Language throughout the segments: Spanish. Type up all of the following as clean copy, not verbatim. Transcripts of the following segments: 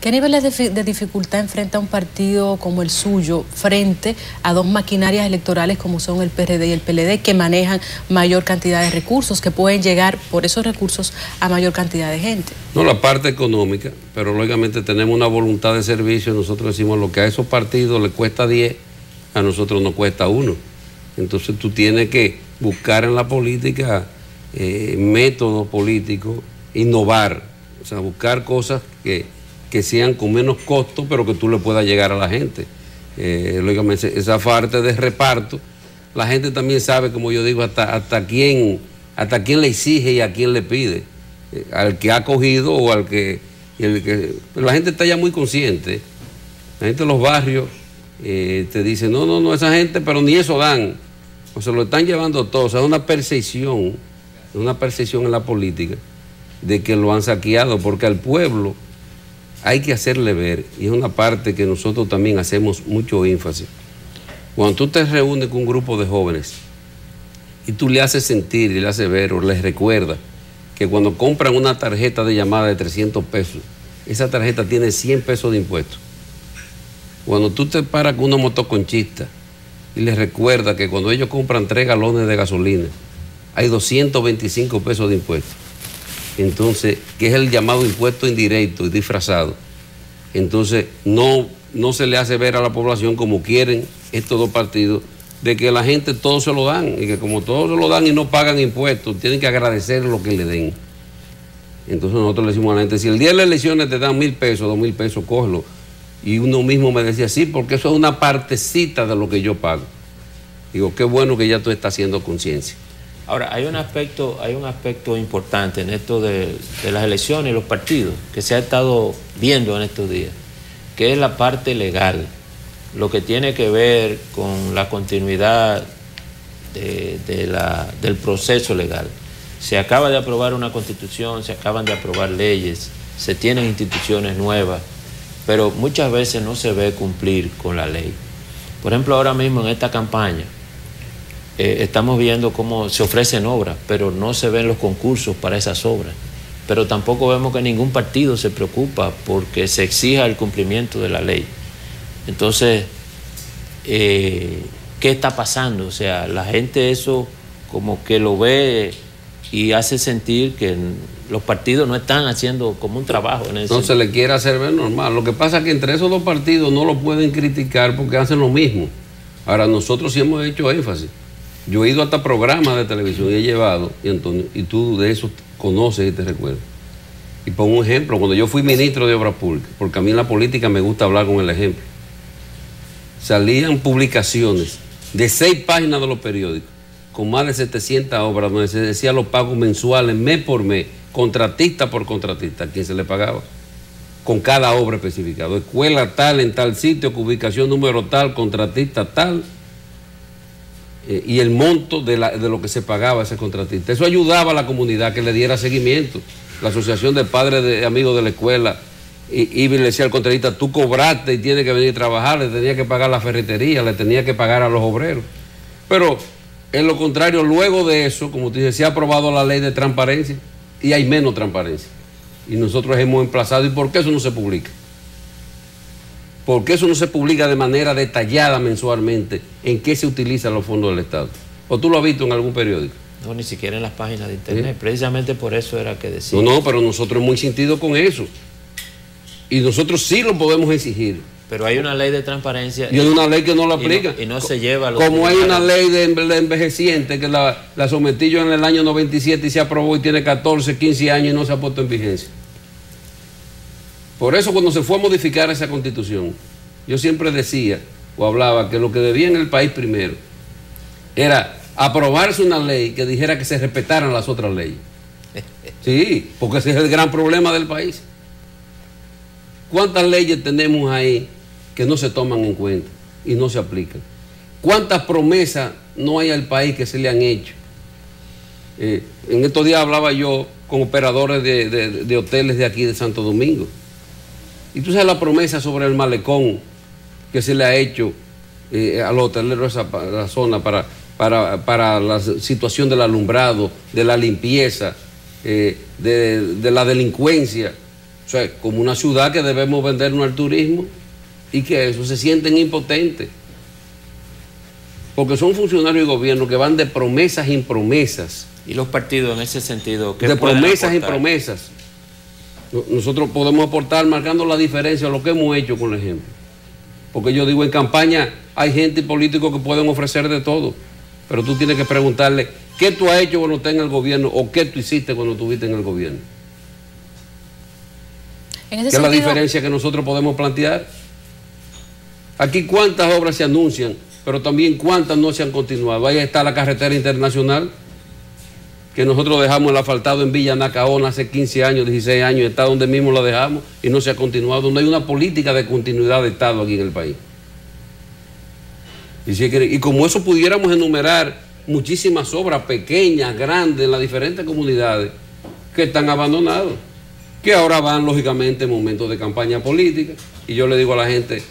¿Qué niveles de dificultad enfrenta un partido como el suyo frente a dos maquinarias electorales como son el PRD y el PLD, que manejan mayor cantidad de recursos, que pueden llegar por esos recursos a mayor cantidad de gente? No, la parte económica, pero lógicamente tenemos una voluntad de servicio. Nosotros decimos lo que a esos partidos les cuesta 10, a nosotros nos cuesta 1. Entonces tú tienes que buscar en la política métodos políticos, innovar, o sea, buscar cosas que sean con menos costo, pero que tú le puedas llegar a la gente. Lógicamente, esa parte de reparto, la gente también sabe, como yo digo, hasta quién le exige y a quién le pide. Al que ha cogido o al que... Pero la gente está ya muy consciente. La gente de los barrios te dice, no, esa gente, pero ni eso dan. O se lo están llevando todo. O sea, es una percepción en la política de que lo han saqueado, porque al pueblo hay que hacerle ver, y es una parte que nosotros también hacemos mucho énfasis. Cuando tú te reúnes con un grupo de jóvenes y tú le haces sentir y le haces ver o les recuerdas que cuando compran una tarjeta de llamada de 300 pesos, esa tarjeta tiene 100 pesos de impuestos. Cuando tú te paras con una motoconchista y les recuerdas que cuando ellos compran 3 galones de gasolina, hay 225 pesos de impuestos. Entonces, que es el llamado impuesto indirecto y disfrazado. Entonces, no se le hace ver a la población, como quieren estos dos partidos, de que la gente todo se lo dan, y que como todo se lo dan y no pagan impuestos, tienen que agradecer lo que le den. Entonces nosotros le decimos a la gente, si el día de las elecciones te dan 1,000 pesos, 2,000 pesos, cógelo. Y uno mismo me decía, sí, porque eso es una partecita de lo que yo pago. Digo, qué bueno que ya tú estás haciendo conciencia. Ahora, hay un aspecto importante en esto de las elecciones y los partidos que se ha estado viendo en estos días, que es la parte legal, lo que tiene que ver con la continuidad del proceso legal. Se acaba de aprobar una constitución, se acaban de aprobar leyes, se tienen instituciones nuevas, pero muchas veces no se ve cumplir con la ley. Por ejemplo, ahora mismo en esta campaña, estamos viendo cómo se ofrecen obras, pero no se ven los concursos para esas obras. Pero tampoco vemos que ningún partido se preocupa porque se exija el cumplimiento de la ley. Entonces, ¿qué está pasando? O sea, la gente eso como que lo ve y hace sentir que los partidos no están haciendo como un trabajo en eso. No se le quiere hacer ver normal. Lo que pasa es que entre esos dos partidos no lo pueden criticar porque hacen lo mismo. Ahora, nosotros sí hemos hecho énfasis. Yo he ido hasta programas de televisión y he llevado, y Antonio, y tú de eso conoces y te recuerdas. Y pongo un ejemplo, cuando yo fui ministro de Obras Públicas, porque a mí en la política me gusta hablar con el ejemplo, salían publicaciones de 6 páginas de los periódicos, con más de 700 obras, donde se decía los pagos mensuales, mes por mes, contratista por contratista, a quien se le pagaba, con cada obra especificada. Escuela tal, en tal sitio, ubicación número tal, contratista tal, y el monto de lo que se pagaba a ese contratista. Eso ayudaba a la comunidad que le diera seguimiento. La Asociación de Padres de Amigos de la Escuela iba y le decía al contratista, tú cobraste y tienes que venir a trabajar, le tenía que pagar la ferretería, le tenía que pagar a los obreros. Pero en lo contrario, luego de eso, como te dije, se ha aprobado la ley de transparencia y hay menos transparencia. Y nosotros hemos emplazado, ¿y por qué eso no se publica? ¿Por qué eso no se publica de manera detallada mensualmente en qué se utilizan los fondos del Estado? ¿O tú lo has visto en algún periódico? No, ni siquiera en las páginas de internet. ¿Sí? Precisamente por eso era que decía. No, pero nosotros hemos insistido con eso. Y nosotros sí lo podemos exigir. Pero hay una ley de transparencia. Y hay una ley que no la aplica. Y no se lleva a los como hay una ley de envejeciente que la sometí yo en el año 97 y se aprobó y tiene 14, 15 años y no se ha puesto en vigencia. Por eso cuando se fue a modificar esa constitución, yo siempre decía o hablaba que lo que debía en el país primero era aprobarse una ley que dijera que se respetaran las otras leyes. Sí, porque ese es el gran problema del país. ¿Cuántas leyes tenemos ahí que no se toman en cuenta y no se aplican? ¿Cuántas promesas no hay al país que se le han hecho? En estos días hablaba yo con operadores de hoteles de aquí de Santo Domingo. Y tú sabes la promesa sobre el malecón que se le ha hecho a los hoteleros de la zona para la situación del alumbrado, de la limpieza, de la delincuencia. O sea, como una ciudad que debemos vendernos al turismo y que eso se sienten impotentes. Porque son funcionarios de gobierno que van de promesas en promesas. Y los partidos en ese sentido, ¿qué de pueden promesas en aportar? promesas. Nosotros podemos aportar marcando la diferencia, lo que hemos hecho con el ejemplo. Porque yo digo, en campaña hay gente y políticos que pueden ofrecer de todo, pero tú tienes que preguntarle qué tú has hecho cuando estás en el gobierno o qué tú hiciste cuando estuviste en el gobierno. En ¿Qué ese es la sentido, diferencia que nosotros podemos plantear? Aquí cuántas obras se anuncian, pero también cuántas no se han continuado. Ahí está la carretera internacional, que nosotros dejamos el asfaltado en Villa Nacaona hace 15 años, 16 años, está donde mismo la dejamos y no se ha continuado. No hay una política de continuidad de Estado aquí en el país. Y como eso pudiéramos enumerar muchísimas obras pequeñas, grandes, en las diferentes comunidades que están abandonadas, que ahora van lógicamente en momentos de campaña política. Y yo le digo a la gente,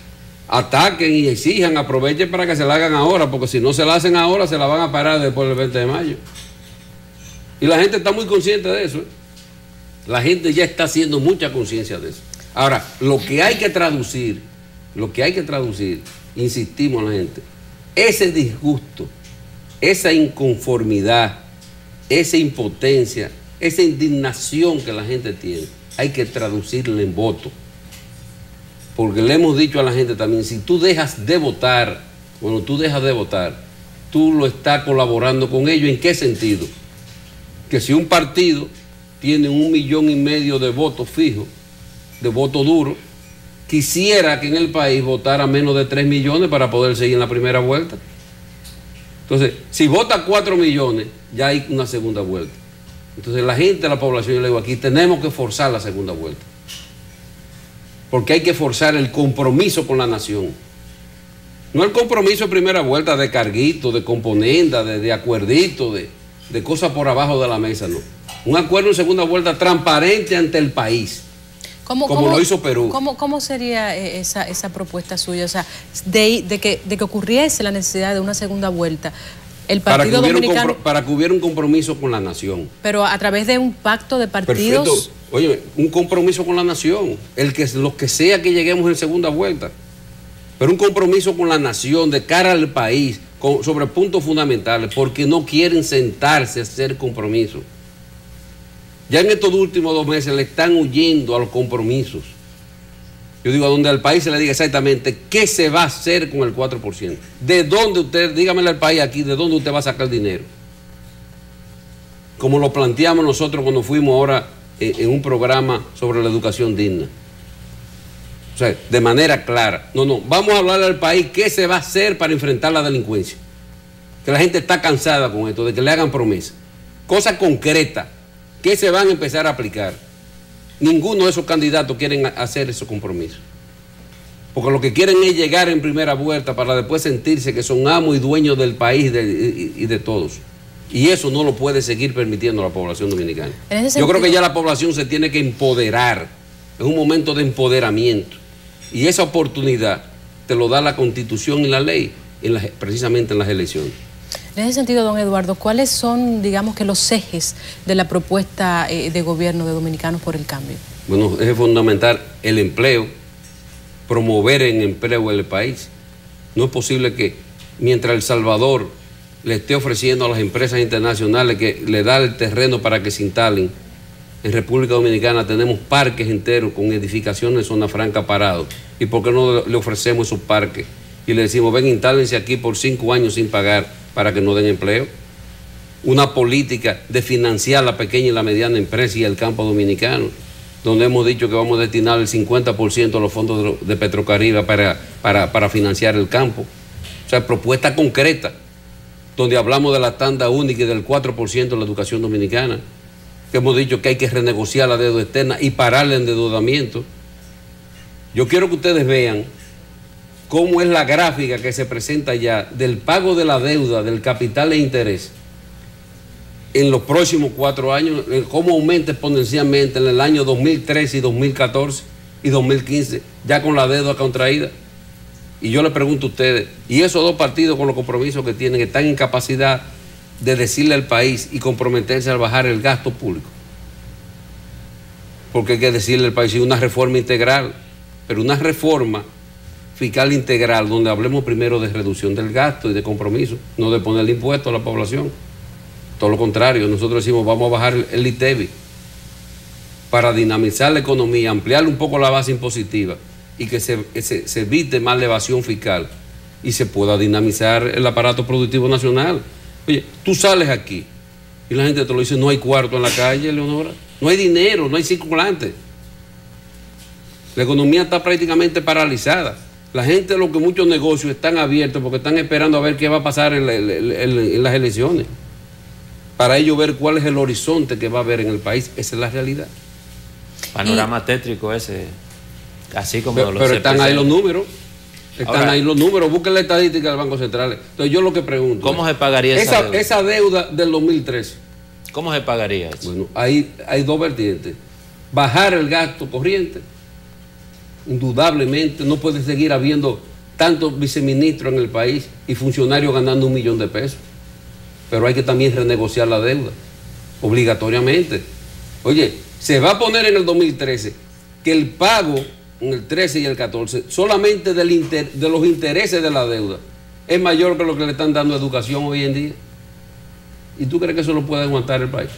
ataquen y exijan, aprovechen para que se la hagan ahora, porque si no se la hacen ahora, se la van a parar después del 20 de mayo. Y la gente está muy consciente de eso, ¿eh? La gente ya está haciendo mucha conciencia de eso. Ahora, lo que hay que traducir, insistimos a la gente, ese disgusto, esa inconformidad, esa impotencia, esa indignación que la gente tiene, hay que traducirla en voto. Porque le hemos dicho a la gente también, si tú dejas de votar, tú lo estás colaborando con ellos. ¿En qué sentido? Que si un partido tiene 1,5 millones de votos fijos, de votos duros, quisiera que en el país votara menos de 3 millones para poder seguir en la primera vuelta. Entonces, si vota 4 millones, ya hay una segunda vuelta. Entonces la gente, la población, yo le digo aquí, tenemos que forzar la segunda vuelta. Porque hay que forzar el compromiso con la nación. No el compromiso de primera vuelta de carguito, de componenda, de acuerdito, de cosas por abajo de la mesa, no. Un acuerdo en segunda vuelta transparente ante el país, como lo hizo Perú. ¿Cómo sería esa propuesta suya? O sea, de que ocurriese la necesidad de una segunda vuelta. El Partido Dominicano, para que hubiera un compromiso con la nación. Pero a través de un pacto de partidos. Perfecto. Oye, un compromiso con la nación, lo que sea que lleguemos en segunda vuelta, pero un compromiso con la nación de cara al país, sobre puntos fundamentales, porque no quieren sentarse a hacer compromisos. Ya en estos últimos 2 meses le están huyendo a los compromisos. Yo digo, a donde al país se le diga exactamente qué se va a hacer con el 4%. ¿De dónde usted, dígamele al país aquí, de dónde usted va a sacar el dinero? Como lo planteamos nosotros cuando fuimos ahora en un programa sobre la educación digna. O sea, de manera clara. No, vamos a hablarle al país qué se va a hacer para enfrentar la delincuencia. Que la gente está cansada con esto, de que le hagan promesas. Cosas concretas que se van a empezar a aplicar. Ninguno de esos candidatos quieren hacer esos compromisos. Porque lo que quieren es llegar en primera vuelta para después sentirse que son amos y dueños del país y de todos. Y eso no lo puede seguir permitiendo la población dominicana. Yo creo que ya la población se tiene que empoderar. Es un momento de empoderamiento. Y esa oportunidad te lo da la Constitución y la ley, precisamente en las elecciones. En ese sentido, don Eduardo, ¿cuáles son, digamos, que los ejes de la propuesta de gobierno de Dominicanos por el Cambio? Bueno, es fundamental el empleo, promover el empleo en el país. No es posible que mientras El Salvador le esté ofreciendo a las empresas internacionales que le da el terreno para que se instalen, en República Dominicana tenemos parques enteros con edificaciones de zona franca parados. ¿Y por qué no le ofrecemos esos parques? Y le decimos, ven, instálense aquí por 5 años sin pagar para que nos den empleo. Una política de financiar la pequeña y la mediana empresa y el campo dominicano, donde hemos dicho que vamos a destinar el 50% a los fondos de Petrocaribe para financiar el campo. O sea, propuesta concreta, donde hablamos de la tanda única y del 4% de la educación dominicana, que hemos dicho que hay que renegociar la deuda externa y parar el endeudamiento. Yo quiero que ustedes vean cómo es la gráfica que se presenta ya del pago de la deuda, del capital e interés, en los próximos 4 años, cómo aumenta exponencialmente en el año 2013 y 2014 y 2015, ya con la deuda contraída. Y yo le pregunto a ustedes, ¿y esos 2 partidos con los compromisos que tienen están en capacidad de decirle al país y comprometerse a bajar el gasto público? porque hay que decirle al país una reforma integral, pero una reforma fiscal integral donde hablemos primero de reducción del gasto y de compromiso, no de ponerle impuesto a la población. Todo lo contrario, nosotros decimos vamos a bajar el ITEVI para dinamizar la economía, ampliar un poco la base impositiva y que se evite más la evasión fiscal y se pueda dinamizar el aparato productivo nacional. Oye, tú sales aquí y la gente te lo dice, no hay cuarto en la calle, Leonora, no hay dinero, no hay circulante. La economía está prácticamente paralizada. La gente, lo que muchos negocios están abiertos porque están esperando a ver qué va a pasar en las elecciones. Para ello ver cuál es el horizonte que va a haber en el país. Esa es la realidad. Panorama tétrico ese, así como pero están ahí los números. Están ahí los números. Busquen la estadística del Banco Central. Entonces yo lo que pregunto, ¿cómo se pagaría esa deuda del 2013? ¿Cómo se pagaría eso? Bueno, hay dos vertientes. Bajar el gasto corriente. Indudablemente no puede seguir habiendo tantos viceministros en el país y funcionarios ganando 1 millón de pesos. Pero hay que también renegociar la deuda, obligatoriamente. Oye, se va a poner en el 2013 que el pago en el 13 y el 14 solamente de los intereses de la deuda es mayor que lo que le están dando a educación hoy en día. ¿Y tú crees que eso lo puede aguantar el país?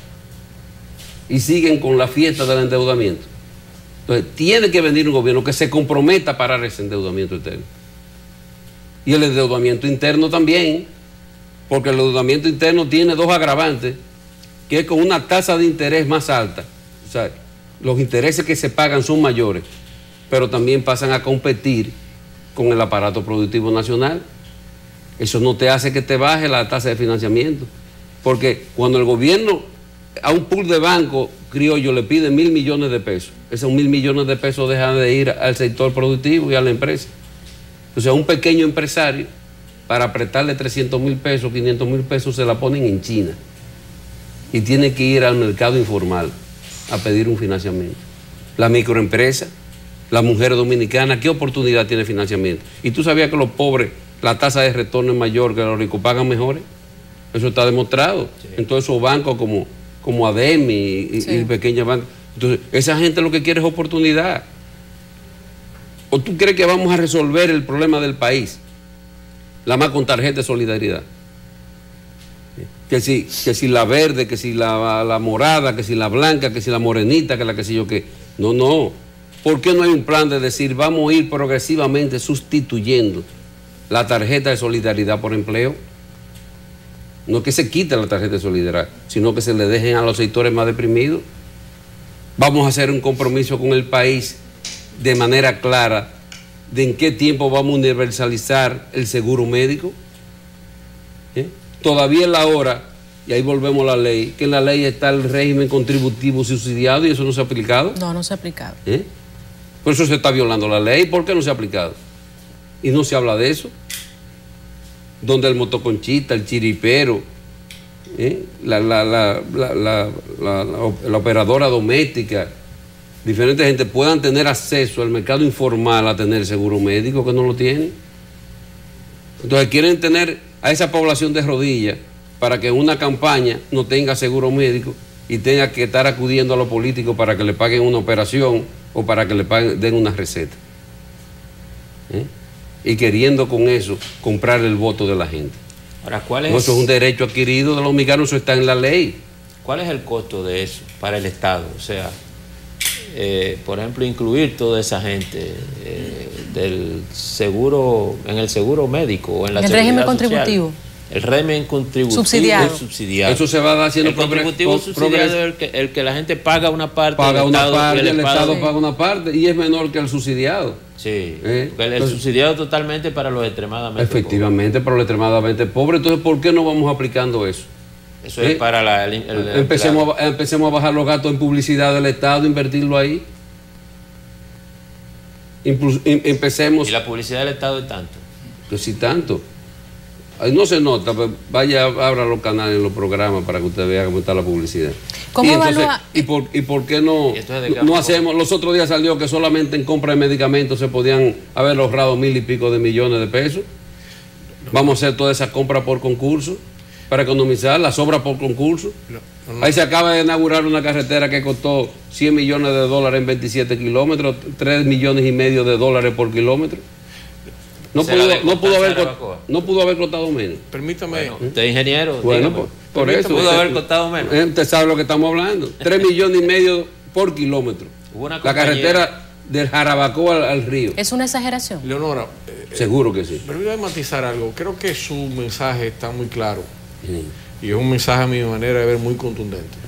Y siguen con la fiesta del endeudamiento. Entonces, tiene que venir un gobierno que se comprometa a parar ese endeudamiento externo. Y el endeudamiento interno también, porque el endeudamiento interno tiene dos agravantes, que es con una tasa de interés más alta. O sea, los intereses que se pagan son mayores, pero también pasan a competir con el aparato productivo nacional. Eso no te hace que te baje la tasa de financiamiento, porque cuando el gobierno a un pool de banco criollo le pide 1.000 millones de pesos, esos 1.000 millones de pesos dejan de ir al sector productivo y a la empresa. O sea, un pequeño empresario, para apretarle 300.000 pesos, 500.000 pesos, se la ponen en China y tiene que ir al mercado informal a pedir un financiamiento. La microempresa, la mujer dominicana, ¿qué oportunidad tiene financiamiento? ¿Y tú sabías que los pobres, la tasa de retorno es mayor, que los ricos pagan mejores? Eso está demostrado. Sí. En todos esos bancos como ADEMI y pequeños bancos. Entonces, esa gente lo que quiere es oportunidad. ¿O tú crees que vamos a resolver el problema del país? La más con tarjeta de solidaridad. Que si la verde, que si la morada, que si la blanca, que si la morenita, que la que sé yo qué. No. ¿Por qué no hay un plan de decir vamos a ir progresivamente sustituyendo la tarjeta de solidaridad por empleo? No que se quite la tarjeta de solidaridad, sino que se le dejen a los sectores más deprimidos. Vamos a hacer un compromiso con el país de manera clara de en qué tiempo vamos a universalizar el seguro médico. Todavía es la hora, y ahí volvemos a la ley, que en la ley está el régimen contributivo subsidiado y eso no se ha aplicado. No se ha aplicado. Por eso se está violando la ley. ¿Por qué no se ha aplicado? Y no se habla de eso. Donde el motoconchista, el chiripero, la operadora doméstica, diferentes gente puedan tener acceso al mercado informal a tener seguro médico, que no lo tienen. Entonces quieren tener a esa población de rodillas para que en una campaña no tenga seguro médico y tenga que estar acudiendo a los políticos para que le paguen una operación o para que le den una receta. Y queriendo con eso comprar el voto de la gente. Ahora, ¿cuál es? No, eso es un derecho adquirido de los mexicanos, eso está en la ley. ¿Cuál es el costo de eso para el Estado? O sea, por ejemplo, incluir toda esa gente del seguro, en el seguro médico o en la seguridad régimen social. Contributivo. El régimen contributivo subsidiado. Eso se va haciendo el contributivo subsidiado, el que la gente paga una parte, paga una parte, el Estado paga una parte y es menor que el subsidiado. Sí, el subsidiado totalmente para los extremadamente efectivamente, para los extremadamente pobres. Entonces, ¿por qué no vamos aplicando eso? Eso es para empecemos a bajar los gastos en publicidad del Estado, invertirlo ahí. Empecemos. ¿Y la publicidad del Estado es tanto? Pues sí, tanto. Ahí no se nota, pues vaya, abra los canales, los programas para que usted vea cómo está la publicidad. ¿Cómo evalúa? ¿Y por qué no hacemos? Los otros días salió que solamente en compra de medicamentos se podían haber ahorrado 1.000 y pico de millones de pesos. Vamos a hacer toda esa compra por concurso para economizar, la sobra por concurso. Ahí se acaba de inaugurar una carretera que costó $100 millones en 27 kilómetros, $3,5 millones por kilómetro. No pudo haber costado menos. Permítame. Bueno, usted es ingeniero. Bueno, por eso. Pudo haber costado menos. Usted sabe lo que estamos hablando. $3,5 millones por kilómetro. La carretera del Jarabacoa al río. ¿Es una exageración? Leonora. Seguro que sí. Permítame matizar algo. Creo que su mensaje está muy claro. Y es un mensaje, a mi manera de ver, muy contundente.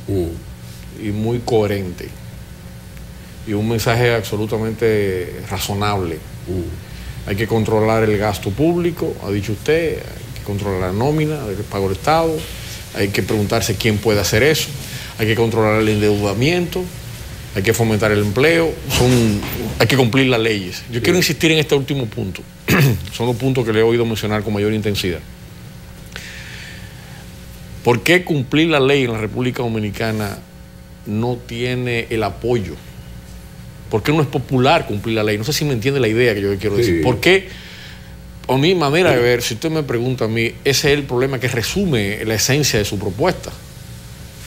Y muy coherente. Y un mensaje absolutamente razonable. Hay que controlar el gasto público, ha dicho usted, hay que controlar la nómina, el pago del Estado, hay que preguntarse quién puede hacer eso, hay que controlar el endeudamiento, hay que fomentar el empleo, hay que cumplir las leyes. Yo quiero insistir en este último punto, son los puntos que le he oído mencionar con mayor intensidad. ¿Por qué cumplir la ley en la República Dominicana no tiene el apoyo? ¿Por qué no es popular cumplir la ley? No sé si me entiende la idea que yo quiero decir. ¿Por qué? A mi manera de ver, si usted me pregunta a mí, ese es el problema que resume la esencia de su propuesta.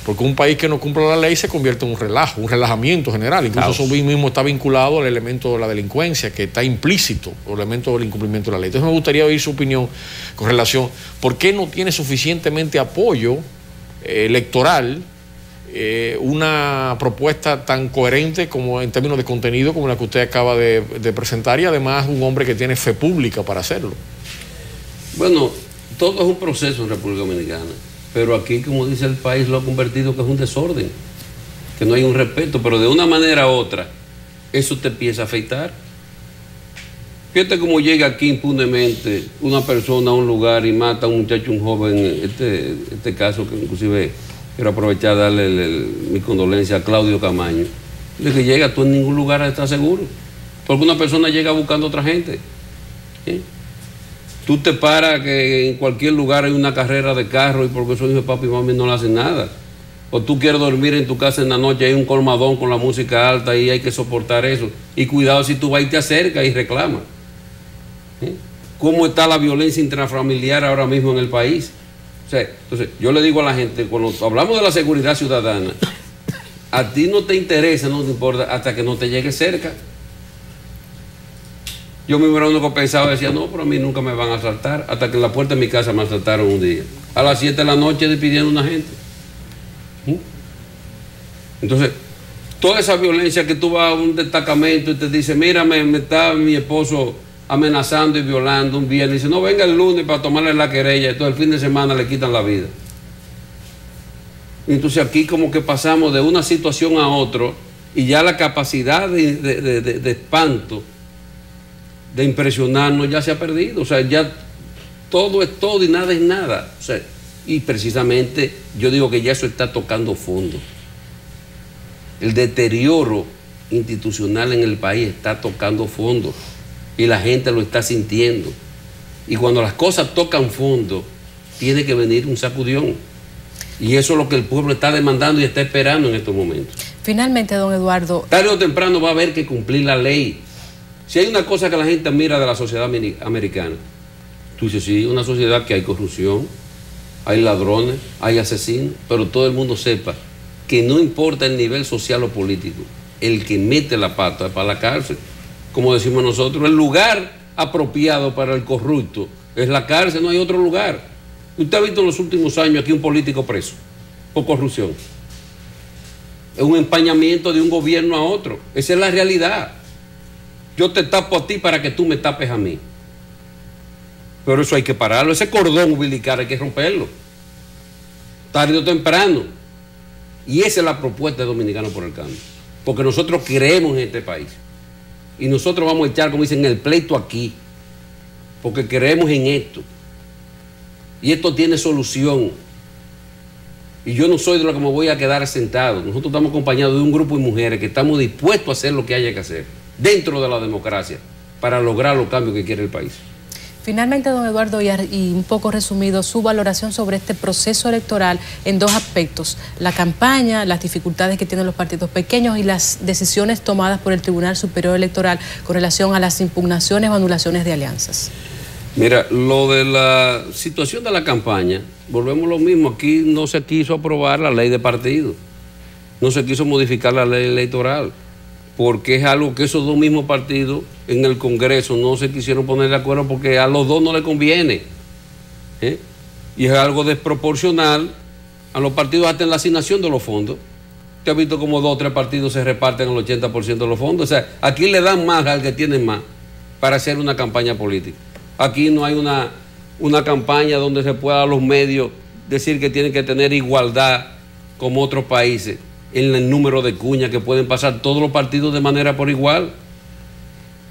Porque un país que no cumple la ley se convierte en un relajo, un relajamiento general. Incluso eso mismo está vinculado al elemento de la delincuencia, que está implícito, el elemento del incumplimiento de la ley. Entonces me gustaría oír su opinión con relación, ¿por qué no tiene suficientemente apoyo electoral una propuesta tan coherente como en términos de contenido como la que usted acaba de presentar, y además un hombre que tiene fe pública para hacerlo? Bueno, todo es un proceso en República Dominicana, pero aquí, como dice el país, lo ha convertido que es un desorden, que no hay un respeto, pero de una manera u otra eso te empieza a afectar. Fíjate cómo llega aquí impunemente una persona a un lugar y mata a un muchacho, un joven, este caso que inclusive quiero aprovechar y darle mi condolencia a Claudio Camaño, de que llega, tú en ningún lugar estás seguro, porque una persona llega buscando a otra gente. ¿Sí? Tú te paras que en cualquier lugar hay una carrera de carro y porque son hijos de papi y mami no le hacen nada. O tú quieres dormir en tu casa en la noche, hay un colmadón con la música alta y hay que soportar eso. Y cuidado si tú vas y te acercas y reclamas. ¿Sí? ¿Cómo está la violencia intrafamiliar ahora mismo en el país? O sea, entonces, yo le digo a la gente, cuando hablamos de la seguridad ciudadana, a ti no te interesa, no te importa, hasta que no te llegue cerca. Yo mismo era uno que pensaba, decía, no, pero a mí nunca me van a asaltar, hasta que en la puerta de mi casa me asaltaron un día, a las 7 de la noche despidiendo a una gente. ¿Sí? Entonces, toda esa violencia que tú vas a un destacamento y te dice, mira, me está mi esposo amenazando y violando un viernes, dice, no, venga el lunes para tomarle la querella, entonces el fin de semana le quitan la vida. Entonces aquí como que pasamos de una situación a otra y ya la capacidad de espanto, de impresionarnos ya se ha perdido. O sea, ya todo es todo y nada es nada. O sea, y precisamente yo digo que ya eso está tocando fondo. El deterioro institucional en el país está tocando fondo y la gente lo está sintiendo. Y cuando las cosas tocan fondo, tiene que venir un sacudión. Y eso es lo que el pueblo está demandando y está esperando en estos momentos. Finalmente, don Eduardo, tarde o temprano va a haber que cumplir la ley. Si hay una cosa que la gente admira de la sociedad americana, tú dices, sí, una sociedad que hay corrupción, hay ladrones, hay asesinos, pero todo el mundo sepa que no importa el nivel social o político, el que mete la pata es para la cárcel. Como decimos nosotros, el lugar apropiado para el corrupto es la cárcel, no hay otro lugar. Usted ha visto en los últimos años aquí un político preso por corrupción. Es un empañamiento de un gobierno a otro. Esa es la realidad. Yo te tapo a ti para que tú me tapes a mí. Pero eso hay que pararlo. Ese cordón umbilical hay que romperlo. Tarde o temprano. Y esa es la propuesta de Dominicanos por el Cambio. Porque nosotros creemos en este país. Y nosotros vamos a echar, como dicen, el pleito aquí. Porque creemos en esto. Y esto tiene solución. Y yo no soy de los que me voy a quedar sentado. Nosotros estamos acompañados de un grupo de mujeres que estamos dispuestos a hacer lo que haya que hacer dentro de la democracia para lograr los cambios que quiere el país. Finalmente, don Eduardo, y un poco resumido, su valoración sobre este proceso electoral en dos aspectos: la campaña, las dificultades que tienen los partidos pequeños y las decisiones tomadas por el Tribunal Superior Electoral con relación a las impugnaciones o anulaciones de alianzas. Mira, lo de la situación de la campaña, volvemos a lo mismo. Aquí no se quiso aprobar la ley de partido, no se quiso modificar la ley electoral, porque es algo que esos dos mismos partidos en el Congreso no se quisieron poner de acuerdo porque a los dos no les conviene. Y es algo desproporcional a los partidos hasta en la asignación de los fondos. Te has visto como 2 o 3 partidos se reparten el 80% de los fondos. O sea, aquí le dan más al que tiene más para hacer una campaña política. Aquí no hay una campaña donde se pueda a los medios decir que tienen que tener igualdad como otros países en el número de cuñas que pueden pasar todos los partidos de manera por igual.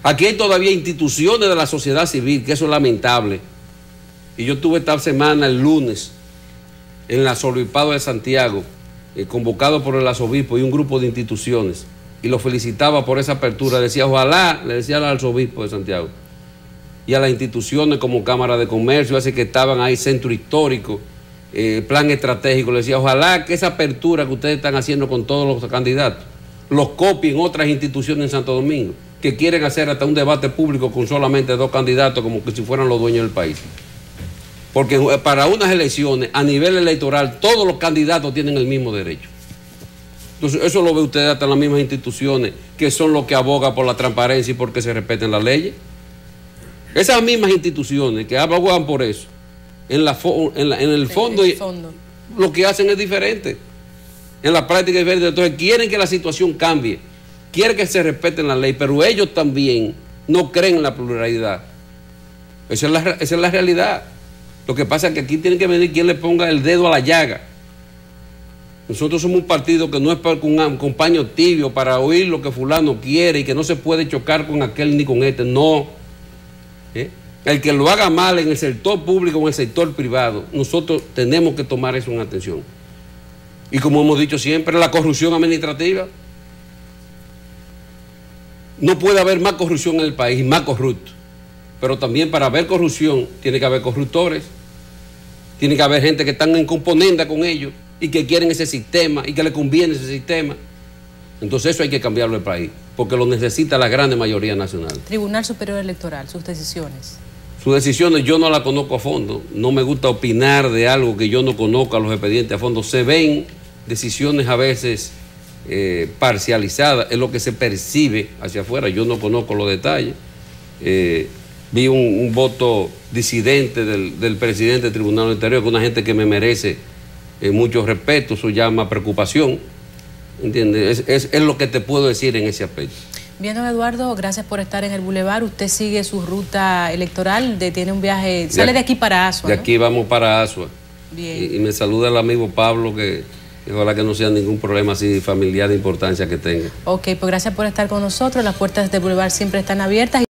Aquí hay todavía instituciones de la sociedad civil, que eso es lamentable. Y yo tuve esta semana, el lunes, en el Arzobispado de Santiago, convocado por el arzobispo y un grupo de instituciones, y lo felicitaba por esa apertura. Decía, ojalá, le decía al arzobispo de Santiago, y a las instituciones como Cámara de Comercio, así que estaban ahí, Centro Histórico, Plan Estratégico, le decía, ojalá que esa apertura que ustedes están haciendo con todos los candidatos, los copien otras instituciones en Santo Domingo, que quieren hacer hasta un debate público con solamente 2 candidatos, como que si fueran los dueños del país. Porque para unas elecciones, a nivel electoral, todos los candidatos tienen el mismo derecho. Entonces, eso lo ve usted hasta en las mismas instituciones, que son los que abogan por la transparencia y porque se respeten las leyes. Esas mismas instituciones que abogan por eso, en el fondo, lo que hacen es diferente. En la práctica es diferente. Entonces, quieren que la situación cambie, quieren que se respeten las leyes, pero ellos también no creen en la pluralidad. Esa es la realidad. Lo que pasa es que aquí tiene que venir quien le ponga el dedo a la llaga. Nosotros somos un partido que no es con paño tibio para oír lo que fulano quiere y que no se puede chocar con aquel ni con este. No. El que lo haga mal en el sector público o en el sector privado, nosotros tenemos que tomar eso en atención. Y como hemos dicho siempre, la corrupción administrativa. No puede haber más corrupción en el país y más corruptos. Pero también para haber corrupción tiene que haber corruptores, tiene que haber gente que están en componenda con ellos y que quieren ese sistema y que le conviene ese sistema. Entonces eso hay que cambiarlo el país, porque lo necesita la gran mayoría nacional. Tribunal Superior Electoral, sus decisiones. Sus decisiones yo no las conozco a fondo, no me gusta opinar de algo que yo no conozca los expedientes a fondo. Se ven decisiones a veces parcializadas, es lo que se percibe hacia afuera, yo no conozco los detalles. Vi un voto disidente del presidente del Tribunal del Interior, que es una gente que me merece mucho respeto, eso llama preocupación, ¿entiendes? Es lo que te puedo decir en ese aspecto. Bien, don Eduardo, gracias por estar en el Boulevard. Usted sigue su ruta electoral, tiene un viaje, sale de aquí para Asua, de ¿no? aquí vamos para Asua. Bien. Y me saluda el amigo Pablo, que ojalá que no sea ningún problema así familiar de importancia que tenga. Ok, pues gracias por estar con nosotros. Las puertas del Boulevard siempre están abiertas.